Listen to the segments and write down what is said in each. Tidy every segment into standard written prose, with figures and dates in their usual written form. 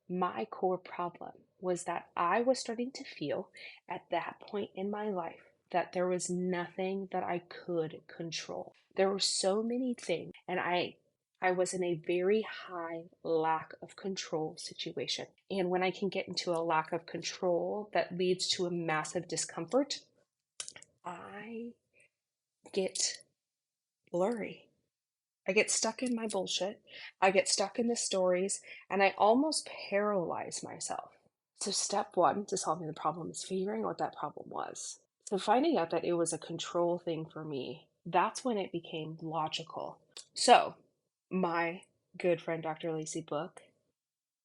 my core problem was that I was starting to feel at that point in my life that there was nothing that I could control. There were so many things, and I was in a very high lack of control situation. And when I can get into a lack of control that leads to a massive discomfort, I get blurry. I get stuck in my bullshit. I get stuck in the stories, and I almost paralyze myself. So, step one to solving the problem is figuring out what that problem was. So, finding out that it was a control thing for me, that's when it became logical. So, my good friend, Dr. Lacey Book,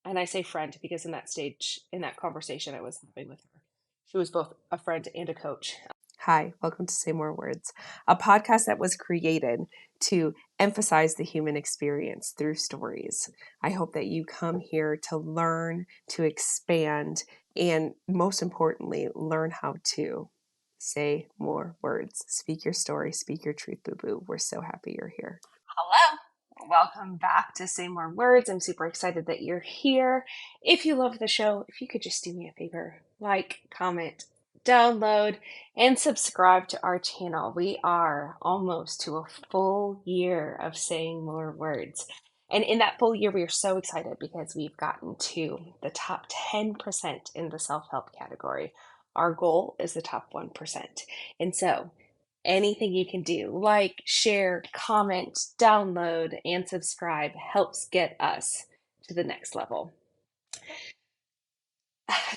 and I say friend because in that stage, in that conversation I was having with her, she was both a friend and a coach. Hi, welcome to Say More Words, a podcast that was created to emphasize the human experience through stories. I hope that you come here to learn, to expand, and most importantly, learn how to say more words. Speak your story, speak your truth, boo boo. We're so happy you're here. Hello. Welcome back to Say More Words. I'm super excited that you're here. If you love the show, if you could just do me a favor, like, comment, download, and subscribe to our channel. We are almost to a full year of saying more words. And in that full year, we are so excited because we've gotten to the top 10% in the self-help category. Our goal is the top 1%. And so anything you can do, like, share, comment, download, and subscribe helps get us to the next level.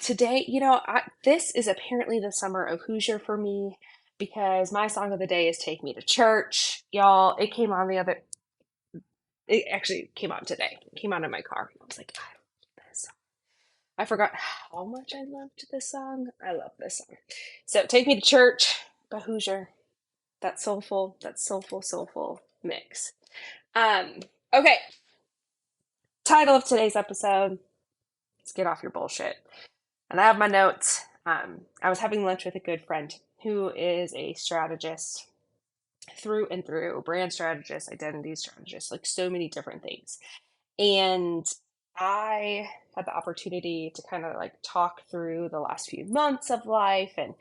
Today, this is apparently the summer of Hozier for me because my song of the day is Take Me to Church. Y'all, it actually came on today. It came on in my car. I was like, I love this song. I forgot how much I loved this song. I love this song. So, Take Me to Church by Hozier. That soulful mix. Um, okay. Title of today's episode is Get Off Your Bullshit. And I have my notes. I was having lunch with a good friend who is a strategist through and through, brand strategist, identity strategist, like so many different things. And I had the opportunity to kind of like talk through the last few months of life. And,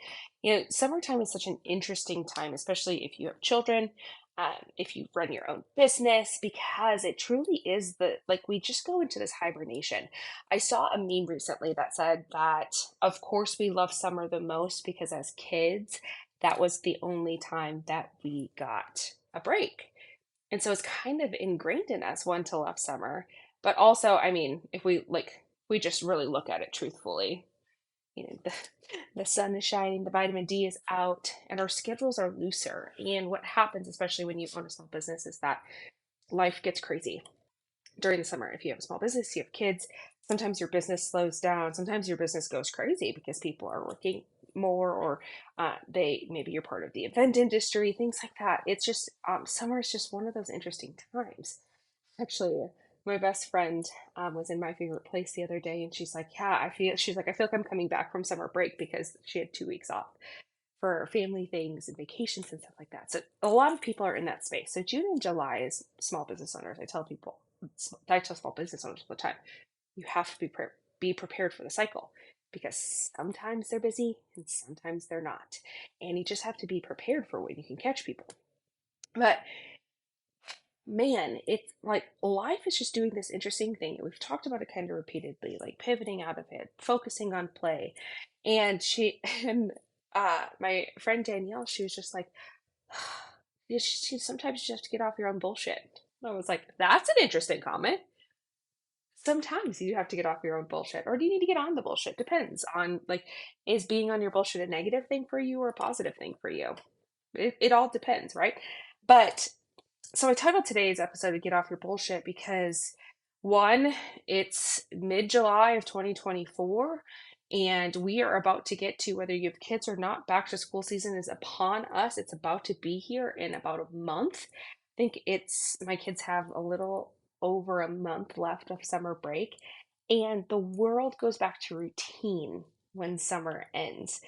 summertime is such an interesting time, especially if you have children, if you run your own business, because it truly is we just go into this hibernation. I saw a meme recently that said that, of course, we love summer the most because as kids, that was the only time that we got a break. And so it's kind of ingrained in us one to love summer. But also, I mean, if we just really look at it truthfully, the sun is shining, the vitamin D is out, and our schedules are looser. And what happens, especially when you own a small business, is that life gets crazy during the summer. If you have a small business, you have kids, sometimes your business slows down. Sometimes your business goes crazy because people are working more, or maybe you're part of the event industry, things like that. It's just summer is just one of those interesting times. Actually, my best friend was in my favorite place the other day, and she's like, "Yeah, I feel like I'm coming back from summer break because she had 2 weeks off for family things and vacations and stuff like that." So a lot of people are in that space. So June and July is small business owners. I tell small business owners all the time, you have to be prepared for the cycle because sometimes they're busy and sometimes they're not, and you just have to be prepared for when you can catch people. But man, it's like life is just doing this interesting thing. We've talked about it kind of repeatedly, like pivoting out of it, focusing on play. And my friend Danielle, she was just like, sometimes you have to get off your own bullshit. I was like, that's an interesting comment. Sometimes you have to get off your own bullshit, or do you need to get on the bullshit? Depends on, like, is being on your bullshit a negative thing for you or a positive thing for you? It all depends, right? But so I titled today's episode Get Off Your Bullshit because, one, it's mid-July of 2024, and we are about to get to, whether you have kids or not, back to school season is upon us. It's about to be here in about a month. I think my kids have a little over a month left of summer break, and the world goes back to routine when summer ends.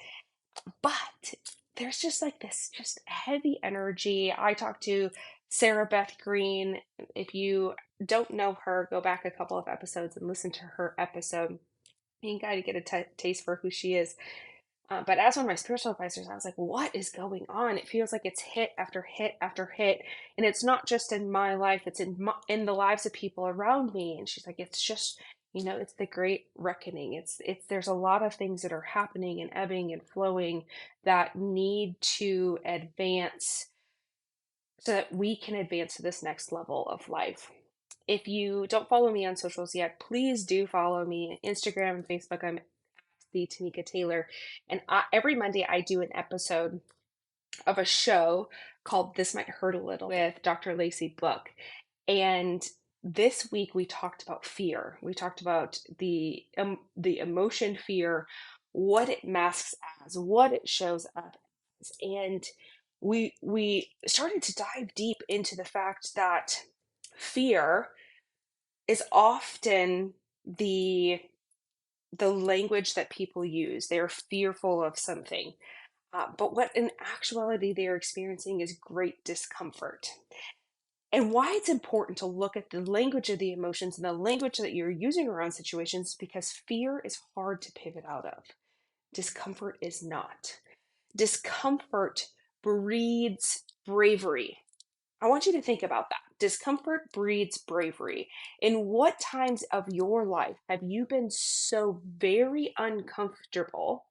But there's just like this just heavy energy. I talk to Sarah Beth Green. If you don't know her, go back a couple of episodes and listen to her episode. You got to get a taste for who she is. But as one of my spiritual advisors, I was like, what is going on? It feels like it's hit after hit after hit. And it's not just in my life, it's in the lives of people around me. And she's like, it's just, it's the great reckoning. There's a lot of things that are happening and ebbing and flowing that need to advance so that we can advance to this next level of life. If you don't follow me on socials yet, please do follow me on Instagram and Facebook. I'm the Tamika Taylor. And every Monday I do an episode of a show called This Might Hurt a Little with Dr. Lacey Book. And this week we talked about fear. We talked about the emotion fear, what it masks as, what it shows up as. And we started to dive deep into the fact that fear is often the language that people use. They're fearful of something. But what in actuality they are experiencing is great discomfort. And why it's important to look at the language of the emotions and the language that you're using around situations, because fear is hard to pivot out of. Discomfort is not. Discomfort breeds bravery. I want you to think about that. Discomfort breeds bravery. In what times of your life have you been so very uncomfortable?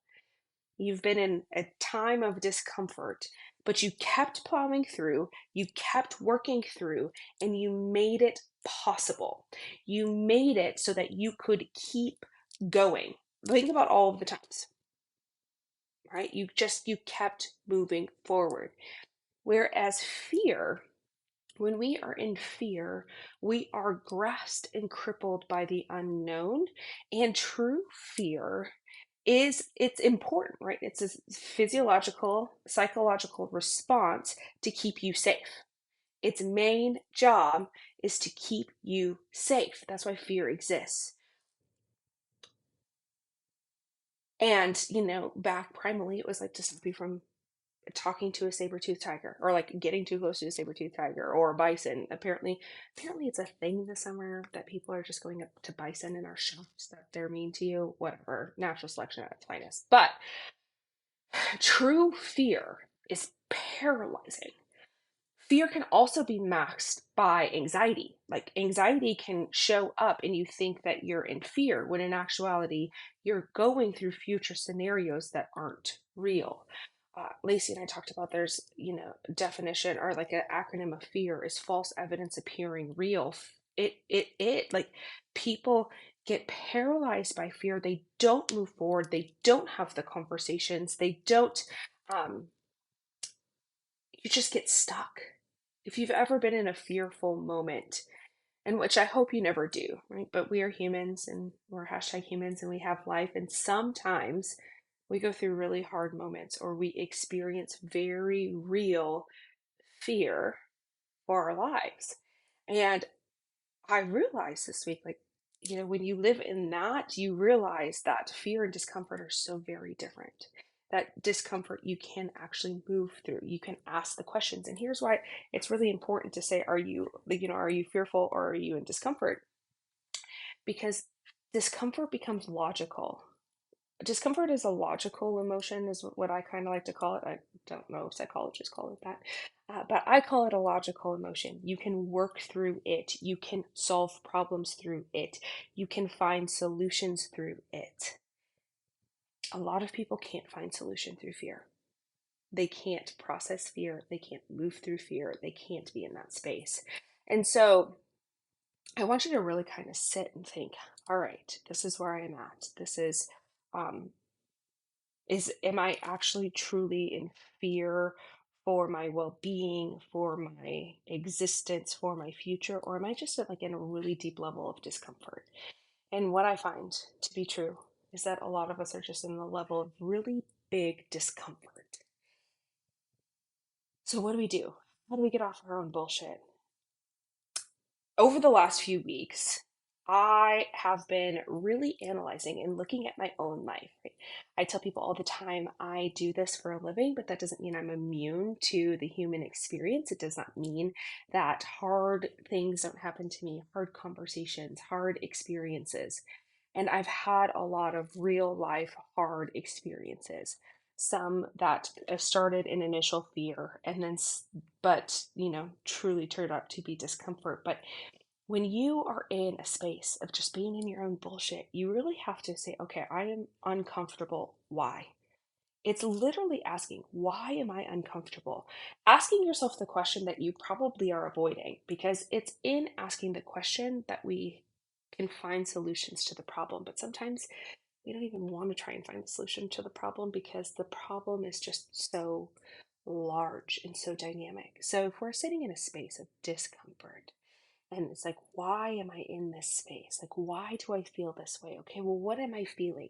You've been in a time of discomfort, but you kept plowing through, you kept working through, and you made it possible. You made it so that you could keep going. Think about all of the times, right? You kept moving forward. Whereas fear, when we are in fear, we are grasped and crippled by the unknown. And true fear it's important, right? It's a physiological, psychological response to keep you safe. Its main job is to keep you safe. That's why fear exists. And, back primally, it was like to stop you from talking to a saber-toothed tiger, or like getting too close to a saber-toothed tiger or a bison. Apparently it's a thing this summer that people are just going up to bison in our shops, that they're mean to you. Whatever, natural selection at its finest. But true fear is paralyzing. Fear can also be masked by anxiety. Like, anxiety can show up and you think that you're in fear, when in actuality, you're going through future scenarios that aren't real. Lacey and I talked about there's, definition, or like an acronym of fear is false evidence appearing real. Like, people get paralyzed by fear. They don't move forward. They don't have the conversations. They don't, um, you just get stuck. If you've ever been in a fearful moment, and which I hope you never do, right? But we are humans, and we're #humans, and we have life. And sometimes we go through really hard moments, or we experience very real fear for our lives. And I realized this week, like, when you live in that, you realize that fear and discomfort are so very different. That discomfort you can actually move through. You can ask the questions. And here's why it's really important to say, are you fearful, or are you in discomfort? Because discomfort becomes logical. Discomfort is a logical emotion, is what I kind of like to call it. I don't know if psychologists call it that, but I call it a logical emotion. You can work through it. You can solve problems through it. You can find solutions through it. A lot of people can't find solution through fear. They can't process fear. They can't move through fear. They can't be in that space. And so I want you to really kind of sit and think, all right, this is where I am at. This um, am I actually truly in fear for my well-being, for my existence, for my future, or am I just at, like, in a really deep level of discomfort? And what I find to be true is that a lot of us are just in the level of really big discomfort. So what do we do? How do we get off our own bullshit? Over the last few weeks, I have been really analyzing and looking at my own life. Right? I tell people all the time I do this for a living, but that doesn't mean I'm immune to the human experience. It does not mean that hard things don't happen to me, hard conversations, hard experiences. And I've had a lot of real life hard experiences. Some that started in initial fear and then, but, truly turned out to be discomfort. But when you are in a space of just being in your own bullshit, you really have to say, okay, I am uncomfortable. Why? It's literally asking, why am I uncomfortable? Asking yourself the question that you probably are avoiding, because it's in asking the question that we can find solutions to the problem. But sometimes we don't even want to try and find the solution to the problem because the problem is just so large and so dynamic. So if we're sitting in a space of discomfort, and it's like, why am I in this space? Like, why do I feel this way? Okay, well, what am I feeling?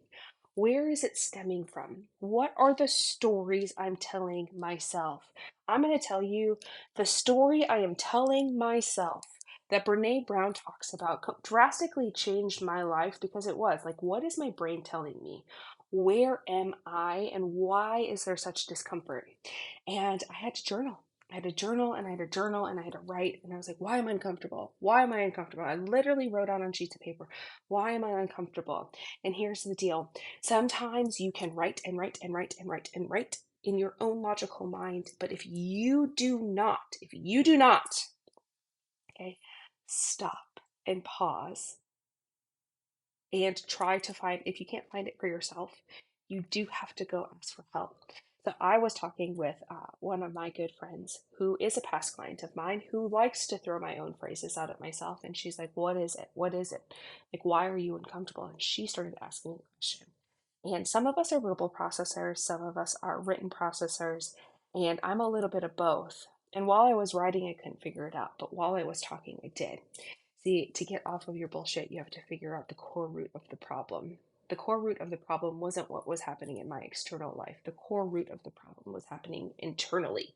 Where is it stemming from? What are the stories I'm telling myself? I'm going to tell you the story I am telling myself that Brene Brown talks about drastically changed my life because it was like, what is my brain telling me? Where am I? And why is there such discomfort? And I had to journal. I had to journal and I had to journal and I had to write. And I was like, why am I uncomfortable? Why am I uncomfortable? I literally wrote out on sheets of paper, why am I uncomfortable? And here's the deal. Sometimes you can write and write and write and write and write in your own logical mind. But if you do not, okay, stop and pause and try to find, if you can't find it for yourself, you do have to go ask for help. So I was talking with one of my good friends who is a past client of mine who likes to throw my own phrases out at myself. And she's like, what is it? What is it? Like, why are you uncomfortable? And she started asking me a question. And some of us are verbal processors, some of us are written processors, and I'm a little bit of both. And while I was writing, I couldn't figure it out. But while I was talking, I did. See, to get off of your bullshit, you have to figure out the core root of the problem. The core root of the problem wasn't what was happening in my external life. The core root of the problem was happening internally.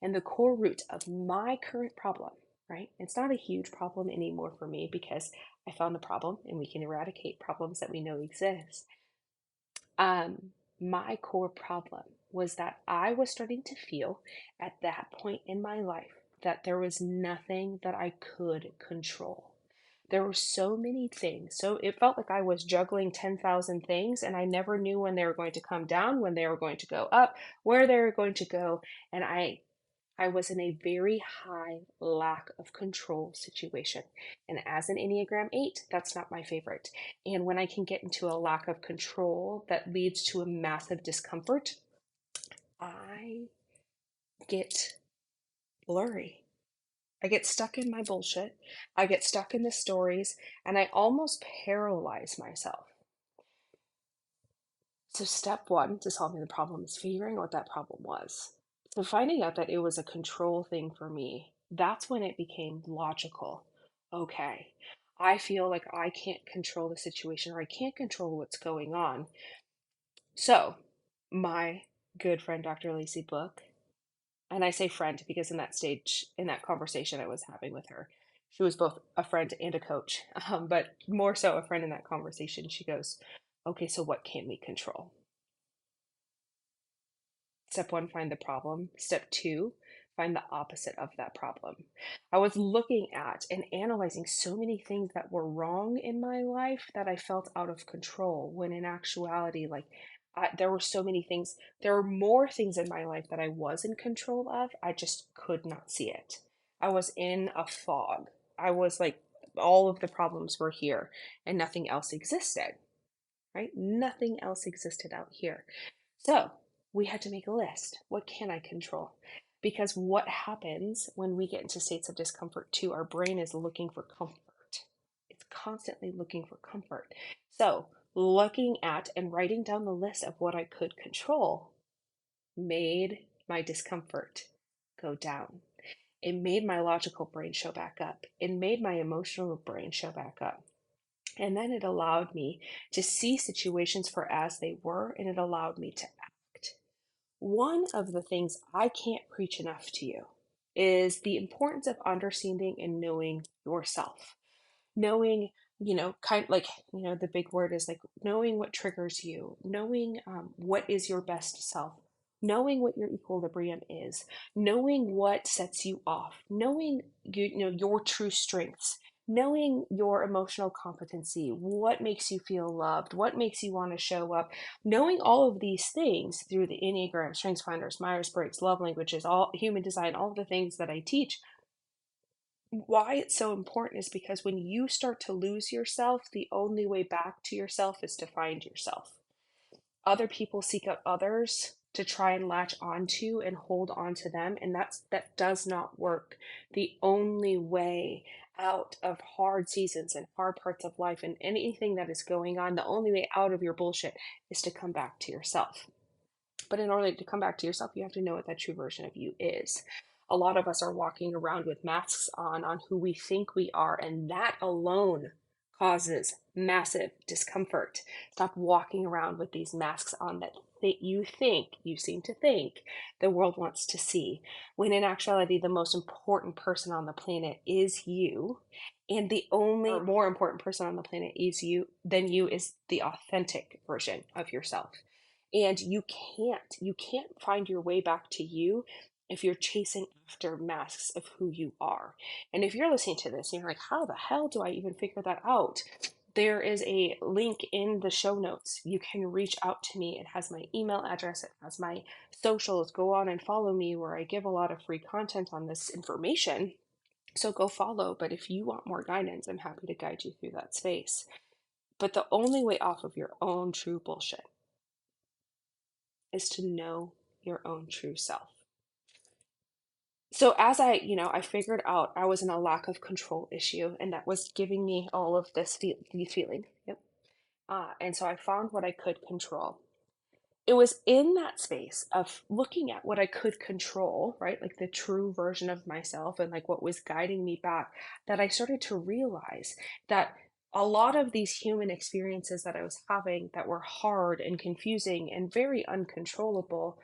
And the core root of my current problem, right? It's not a huge problem anymore for me because I found the problem and we can eradicate problems that we know exist. My core problem was that I was starting to feel at that point in my life that there was nothing that I could control. There were so many things. So it felt like I was juggling 10,000 things and I never knew when they were going to come down, when they were going to go up, where they were going to go. And I was in a very high lack of control situation. And as an Enneagram 8, that's not my favorite. And when I can get into a lack of control that leads to a massive discomfort, I get blurry. I get stuck in my bullshit. I get stuck in the stories and I almost paralyze myself. So, step one to solving the problem is figuring out what that problem was. So, finding out that it was a control thing for me, that's when it became logical. Okay, I feel like I can't control the situation or I can't control what's going on. So, my good friend, Dr. Lacey Book, and I say friend because in that stage, in that conversation I was having with her, she was both a friend and a coach, but more so a friend in that conversation. She goes, okay, so what can we control? Step one, find the problem. Step two, find the opposite of that problem. I was looking at and analyzing so many things that were wrong in my life that I felt out of control, when in actuality, like, there were so many things. There were more things in my life that I was in control of. I just could not see it. I was in a fog. I was like, all of the problems were here and nothing else existed, right? Nothing else existed out here. So we had to make a list. What can I control? Because what happens when we get into states of discomfort too, our brain is looking for comfort. It's constantly looking for comfort. So looking at and writing down the list of what I could control made my discomfort go down. It made my logical brain show back up. It made my emotional brain show back up. And then it allowed me to see situations for as they were, and it allowed me to act. One of the things I can't preach enough to you is the importance of understanding and knowing yourself. Knowing kind like, the big word is like knowing what triggers you, knowing what is your best self, knowing what your equilibrium is, knowing what sets you off, knowing your true strengths, knowing your emotional competency, what makes you feel loved, what makes you want to show up, knowing all of these things through the Enneagram, Strengths Finders, Myers-Briggs, love languages, all human design, all the things that I teach. Why it's so important is because when you start to lose yourself, the only way back to yourself is to find yourself. Other people seek out others to try and latch onto and hold on to them, and that does not work. The only way out of hard seasons and hard parts of life and anything that is going on, the only way out of your bullshit is to come back to yourself. But in order to come back to yourself, you have to know what that true version of you is. A lot of us are walking around with masks on who we think we are, and that alone causes massive discomfort. Stop walking around with these masks on that you seem to think the world wants to see, when in actuality, the most important person on the planet is you. And the only more important person on the planet is you is the authentic version of yourself. And you can't find your way back to you if you're chasing after masks of who you are. And if you're listening to this and you're like, how the hell do I even figure that out? There is a link in the show notes. You can reach out to me. It has my email address, it has my socials. Go on and follow me, where I give a lot of free content on this information. So go follow. But if you want more guidance, I'm happy to guide you through that space. But the only way off of your own true bullshit is to know your own true self. So as I figured out I was in a lack of control issue, and that was giving me all of these feelings. Yep. And so I found what I could control. It was in that space of looking at what I could control, right? Like the true version of myself and like what was guiding me back, that I started to realize that a lot of these human experiences that I was having that were hard and confusing and very uncontrollable,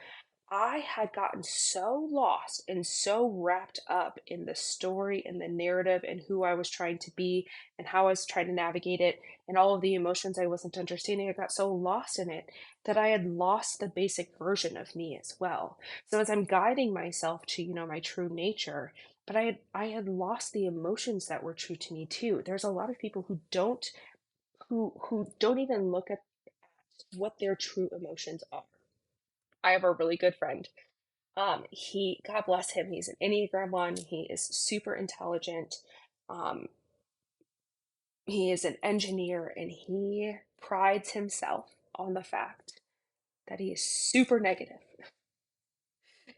I had gotten so lost and so wrapped up in the story and the narrative and who I was trying to be and how I was trying to navigate it and all of the emotions I wasn't understanding. I got so lost in it that I had lost the basic version of me as well. So as I'm guiding myself to, my true nature, but I had lost the emotions that were true to me too. There's a lot of people who don't even look at what their true emotions are. I have a really good friend. God bless him, he's an Enneagram 1. He is super intelligent. Um, he is an engineer, and he prides himself on the fact that he is super negative,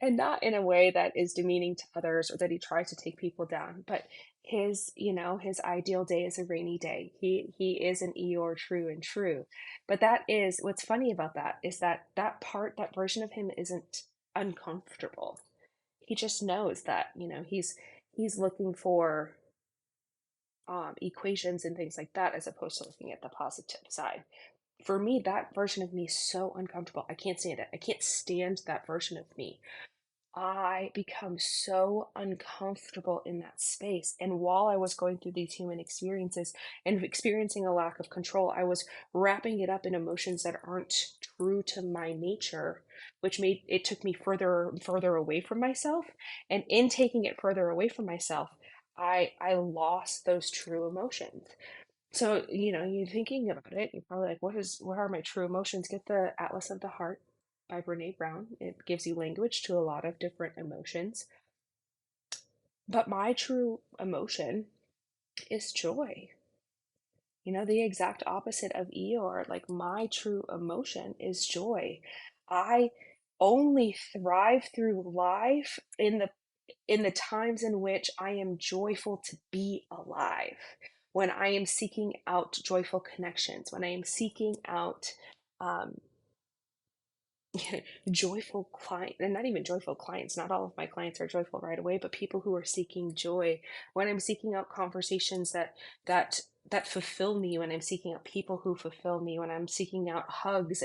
and not in a way that is demeaning to others or that he tries to take people down, but his ideal day is a rainy day. He is an Eeyore true and true. But that is what's funny about that, is that version of him isn't uncomfortable. He just knows that he's looking for equations and things like that, as opposed to looking at the positive side. For me, that version of me is so uncomfortable. I can't stand it. I can't stand that version of me. I become so uncomfortable in that space. And while I was going through these human experiences and experiencing a lack of control, I was wrapping it up in emotions that aren't true to my nature, which made it took me further and further away from myself. And in taking it further away from myself, I lost those true emotions. So, you're thinking about it, you're probably like, what are my true emotions? Get the Atlas of the Heart by Brene Brown. It gives you language to a lot of different emotions. But my true emotion is joy. The exact opposite of Eeyore. Like, my true emotion is joy. I only thrive through life in the times in which I am joyful to be alive, when I am seeking out joyful connections, when I am seeking out um, joyful client, and not even joyful clients. Not all of my clients are joyful right away, but people who are seeking joy. When I'm seeking out conversations that that fulfill me, when I'm seeking out people who fulfill me, when I'm seeking out hugs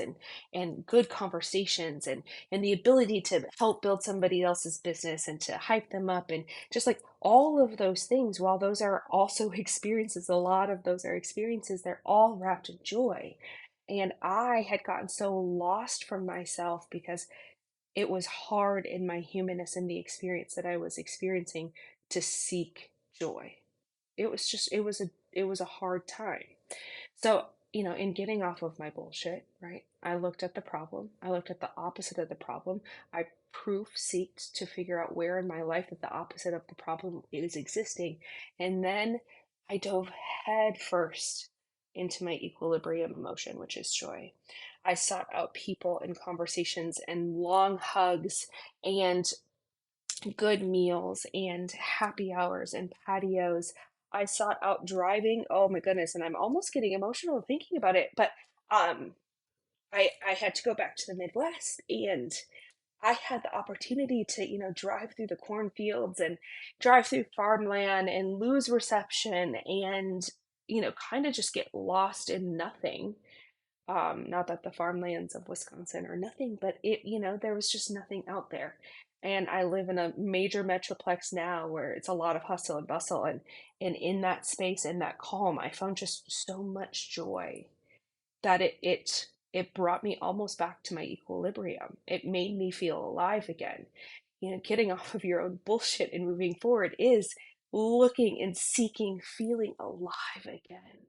and good conversations and the ability to help build somebody else's business and to hype them up and just like all of those things, while those are also experiences, a lot of those are experiences, they're all wrapped in joy. And I had gotten so lost from myself because it was hard in my humanness and the experience that I was experiencing to seek joy. It was just it was a hard time. So, in getting off of my bullshit, right? I looked at the problem. I looked at the opposite of the problem. I proof seeked to figure out where in my life that the opposite of the problem is existing. And then I dove head first into my equilibrium emotion, which is joy. I sought out people and conversations and long hugs and good meals and happy hours and patios. I sought out driving. Oh my goodness, and I'm almost getting emotional thinking about it. But um, I had to go back to the Midwest, and I had the opportunity to drive through the cornfields and drive through farmland and lose reception and kind of just get lost in nothing. Not that the farmlands of Wisconsin are nothing, but there was just nothing out there. And I live in a major metroplex now where it's a lot of hustle and bustle, and in that space, in that calm, I found just so much joy that it brought me almost back to my equilibrium. It made me feel alive again. Getting off of your own bullshit and moving forward is looking and seeking, feeling alive again.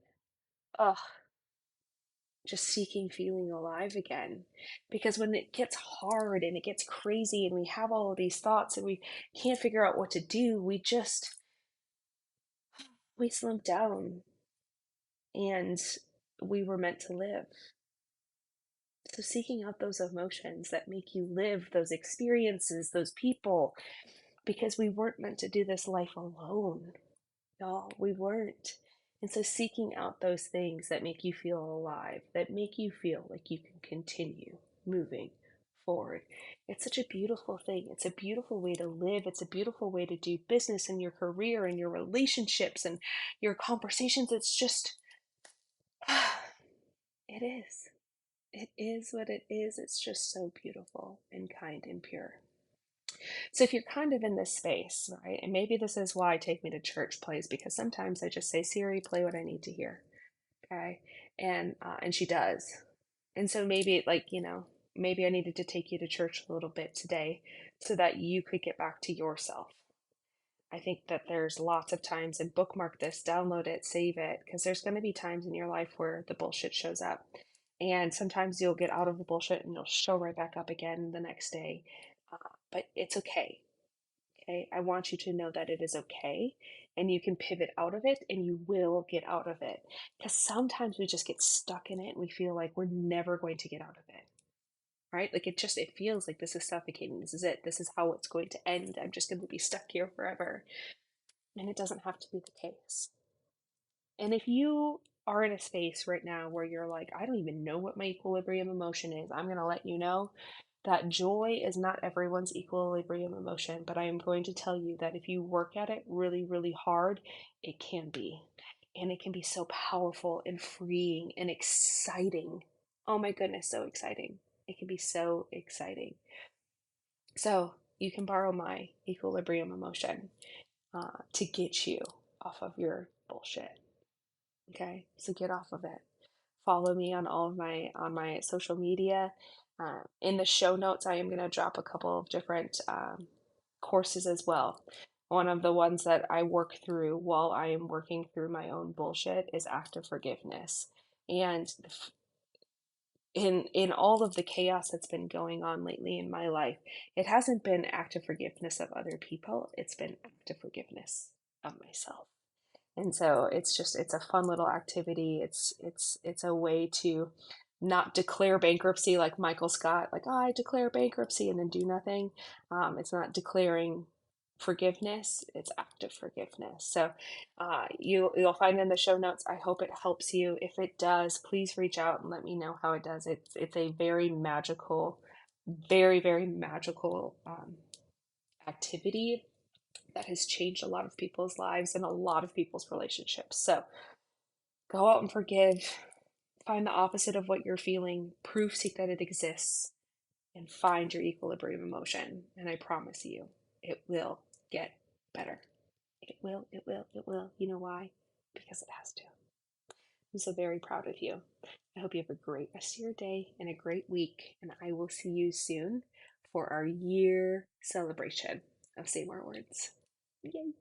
Ugh, just seeking feeling alive again. Because when it gets hard and it gets crazy and we have all of these thoughts and we can't figure out what to do, we slump down, and we were meant to live. So seeking out those emotions that make you live, those experiences, those people, because we weren't meant to do this life alone. No, we weren't. And so seeking out those things that make you feel alive, that make you feel like you can continue moving forward. It's such a beautiful thing. It's a beautiful way to live. It's a beautiful way to do business and your career and your relationships and your conversations. It's just, it is. It is what it is. It's just so beautiful and kind and pure. So if you're kind of in this space, right, and maybe this is why Take Me to Church plays, because sometimes I just say, Siri, play what I need to hear, okay, and she does. And so maybe maybe I needed to take you to church a little bit today so that you could get back to yourself. I think that there's lots of times, and bookmark this, download it, save it, because there's going to be times in your life where the bullshit shows up. And sometimes you'll get out of the bullshit and you'll show right back up again the next day. But it's okay. Okay. I want you to know that it is okay, and you can pivot out of it and you will get out of it. Because sometimes we just get stuck in it and we feel like we're never going to get out of it. Right? Like it feels like this is suffocating. This is it. This is how it's going to end. I'm just going to be stuck here forever. And it doesn't have to be the case. And if you are in a space right now where you're like, I don't even know what my equilibrium emotion is, I'm going to let you know that joy is not everyone's equilibrium emotion, but I am going to tell you that if you work at it really, really hard, it can be. And it can be so powerful and freeing and exciting. Oh my goodness, so exciting. It can be so exciting. So you can borrow my equilibrium emotion to get you off of your bullshit. Okay, so get off of it. Follow me on all of my social media. In the show notes, I am going to drop a couple of different courses as well. One of the ones that I work through while I am working through my own bullshit is active forgiveness. And in all of the chaos that's been going on lately in my life, it hasn't been active forgiveness of other people. It's been active forgiveness of myself. And so it's a fun little activity. It's a way to not declare bankruptcy like Michael Scott, like, oh, I declare bankruptcy and then do nothing. It's not declaring forgiveness, it's active forgiveness. So you'll find in the show notes. I hope it helps you. If it does, please reach out and let me know how it does. It's a very magical, very, very magical activity that has changed a lot of people's lives and a lot of people's relationships. So Go out and forgive. Find the opposite of what you're feeling. Proof seek that it exists. And find your equilibrium emotion. And I promise you, it will get better. It will, it will, it will. You know why? Because it has to. I'm so very proud of you. I hope you have a great rest of your day and a great week. And I will see you soon for our year celebration of Say More Words. Yay!